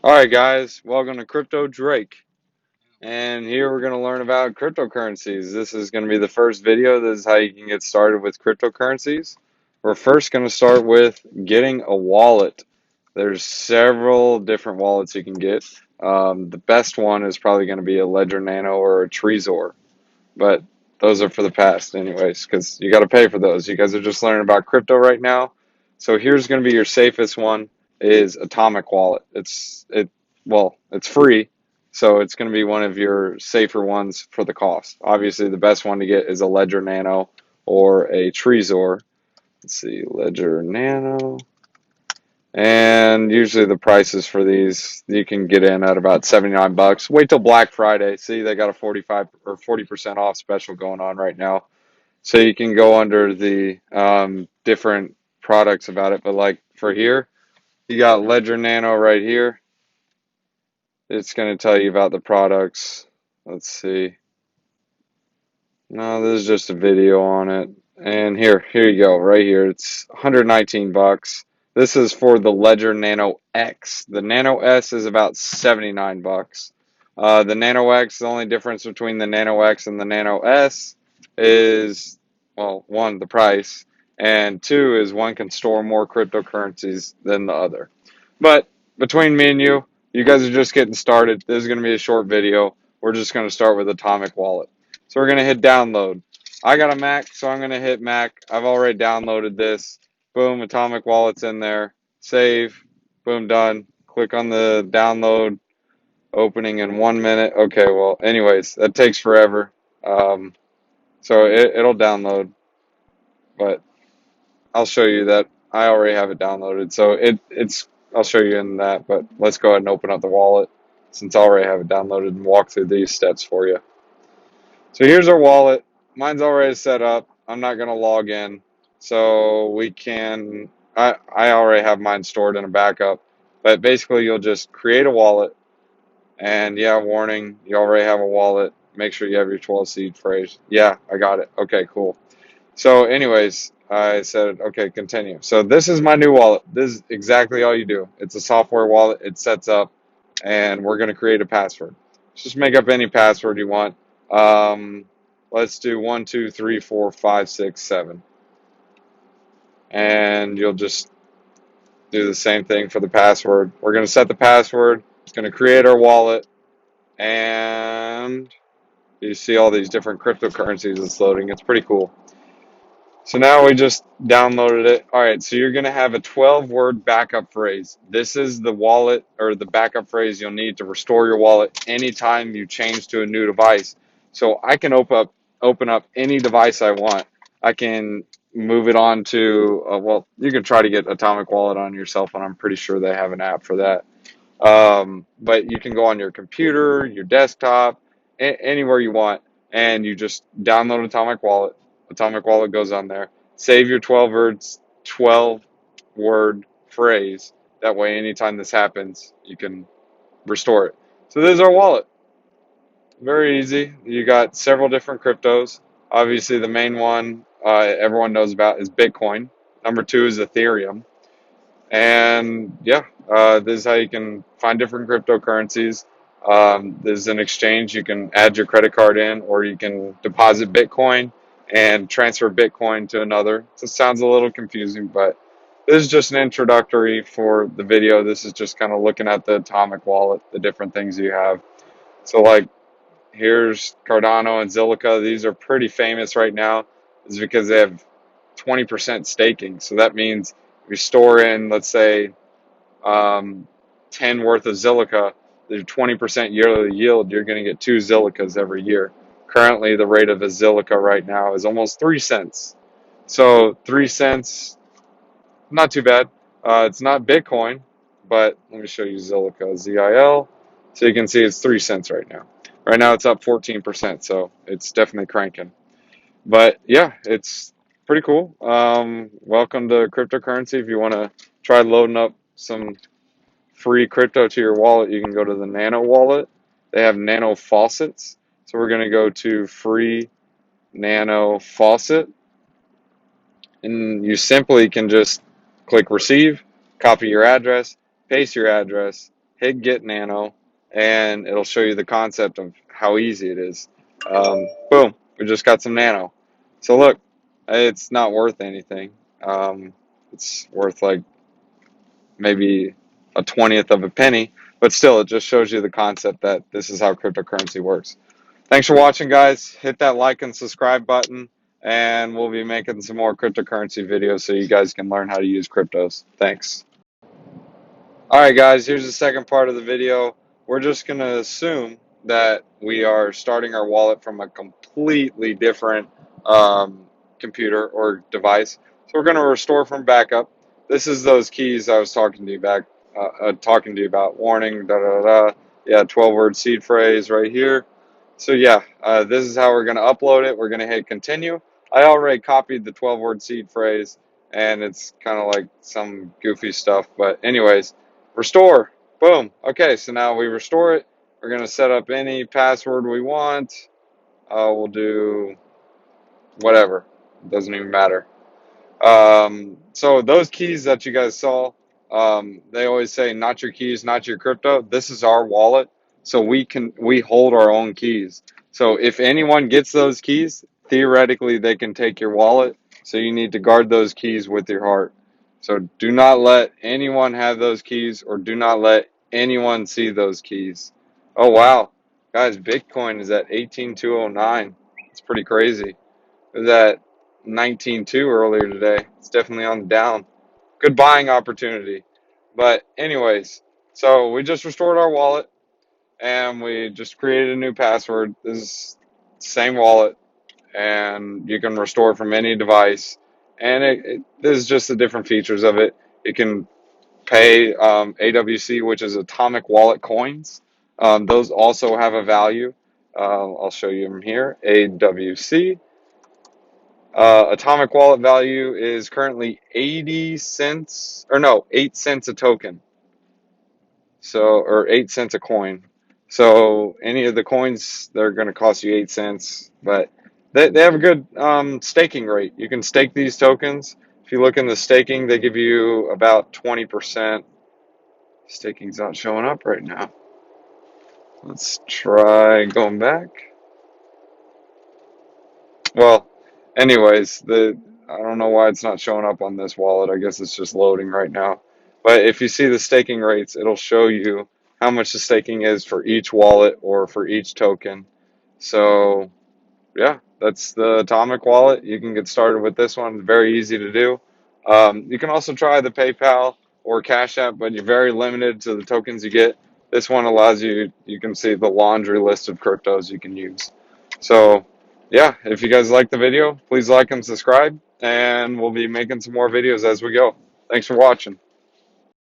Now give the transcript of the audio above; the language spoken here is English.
Alright guys, welcome to Crypto Drake. And here we're going to learn about cryptocurrencies. This is going to be the first video. This is how you can get started with cryptocurrencies. We're first going to start with getting a wallet. There's several different wallets you can get. The best one is probably going to be a Ledger Nano or a Trezor. But those are for the past anyways, because you got to pay for those. You guys are just learning about crypto right now. So here's going to be your safest one is Atomic Wallet. It's free, so it's going to be one of your safer ones for the cost. Obviously, the best one to get is a Ledger Nano or a Trezor. Let's see, Ledger Nano. And usually the prices for these you can get in at about 79 bucks. Wait till Black Friday. See, they got a 45 or 40% off special going on right now. So you can go under the different products about it. But like for here, you got Ledger Nano right here. It's going to tell you about the products. Let's see. No, this is just a video on it. And here you go, right here. It's 119 bucks. This is for the Ledger Nano X. The Nano S is about 79 bucks. The Nano X, the only difference between the Nano X and the Nano S is, well, one, the price, and two is one can store more cryptocurrencies than the other. But between me and you guys are just getting started. This is going to be a short video. We're just going to start with Atomic Wallet. So we're going to hit download. I got a Mac, so I'm going to hit Mac. I've already downloaded this. Boom, Atomic Wallet's in there. Save. Boom, done. Click on the download. Opening in 1 minute. Okay, well, anyways, that takes forever. Um, so it'll download, but I'll show you that I already have it downloaded. So I'll show you in that, but let's go ahead and open up the wallet since I already have it downloaded and walk through these steps for you. So here's our wallet. Mine's already set up. I'm not going to log in. So I already have mine stored in a backup. But basically, you'll just create a wallet. And yeah, warning, you already have a wallet. Make sure you have your 12 seed phrase. Yeah, I got it. Okay, cool. So, anyways, I said, okay, continue. So, this is my new wallet. This is exactly all you do. It's a software wallet. It sets up, and we're going to create a password. Just make up any password you want. Um, let's do 1, 2, 3, 4, 5, 6, 7, and you'll just do the same thing for the password. We're going to set the password. It's going to create our wallet, and you see all these different cryptocurrencies it's loading. It's pretty cool. So now we just downloaded it. All right, so you're going to have a 12-word backup phrase. This is the wallet or the backup phrase you'll need to restore your wallet anytime you change to a new device. So I can open up any device I want. I can move it on to, well, you can try to get Atomic Wallet on your cell phone. I'm pretty sure they have an app for that. But you can go on your computer, your desktop, anywhere you want, and you just download Atomic Wallet. Atomic Wallet goes on there. Save your 12 word phrase. That way, anytime this happens, you can restore it. So this is our wallet. Very easy. You got several different cryptos. Obviously, the main one everyone knows about is Bitcoin. Number two is Ethereum. And yeah, this is how you can find different cryptocurrencies. There's an exchange. You can add your credit card in, or you can deposit Bitcoin and transfer Bitcoin to another. So it sounds a little confusing, but this is just an introductory for the video. This is just kind of looking at the Atomic Wallet, the different things you have. So like here's Cardano and Zilliqa. These are pretty famous right now. It's because they have 20% staking. So that means if you store in, let's say, 10 worth of Zilliqa, there's 20% yearly yield. You're going to get 2 Zillicas every year. Currently, the rate of a Zilliqa right now is almost 3 cents. So 3 cents, not too bad. It's not Bitcoin, but let me show you Zilliqa, ZIL. So you can see it's 3 cents right now. Right now it's up 14%, so it's definitely cranking. But yeah, it's pretty cool. Welcome to cryptocurrency. If you want to try loading up some free crypto to your wallet, you can go to the Nano wallet. They have Nano faucets. So we're going to go to free Nano faucet. And you simply can just click receive, copy your address, paste your address, hit Get Nano, and it'll show you the concept of how easy it is. Boom, we just got some Nano. So look, it's not worth anything. It's worth like maybe a 20th of a penny, but still, it just shows you the concept that this is how cryptocurrency works. Thanks for watching, guys. Hit that like and subscribe button, and we'll be making some more cryptocurrency videos so you guys can learn how to use cryptos. Thanks. All right, guys, here's the second part of the video. We're just going to assume that we are starting our wallet from a completely different um, computer or device. So we're going to restore from backup. This is those keys I was talking to you about. Warning, da da da. Yeah, 12-word seed phrase right here. So yeah, this is how we're going to upload it. We're going to hit continue. I already copied the 12-word seed phrase, and it's kind of like some goofy stuff. But anyways, restore. Boom. Okay, so now we restore it. We're going to set up any password we want. We'll do whatever. It doesn't even matter. So those keys that you guys saw, they always say not your keys, not your crypto. This is our wallet, so we hold our own keys. So if anyone gets those keys, theoretically they can take your wallet. So you need to guard those keys with your heart. So do not let anyone have those keys, or do not let anyone see those keys. Oh wow, guys, Bitcoin is at 18,209. It's pretty crazy. It was at 19.2 earlier today. It's definitely on the down. Good buying opportunity. But anyways, so we just restored our wallet, and we just created a new password. This is the same wallet, and you can restore from any device. And this is just the different features of it. You can pay AWC, which is atomic wallet coins. Those also have a value. I'll show you them here. AWC. Atomic wallet value is currently 80 cents, or no, 8 cents a token. So, or 8 cents a coin. So, any of the coins, they're going to cost you 8 cents, but they have a good staking rate. You can stake these tokens. If you look in the staking, they give you about 20%. Staking's not showing up right now. Let's try going back. Well, anyways, I don't know why it's not showing up on this wallet. I guess it's just loading right now. But if you see the staking rates, it'll show you how much the staking is for each wallet or for each token. So, yeah, that's the Atomic wallet. You can get started with this one. It's very easy to do. You can also try the PayPal or Cash App, but you're very limited to the tokens you get. This one allows you can see the laundry list of cryptos you can use. So, yeah, if you guys like the video, please like and subscribe, and we'll be making some more videos as we go. Thanks for watching.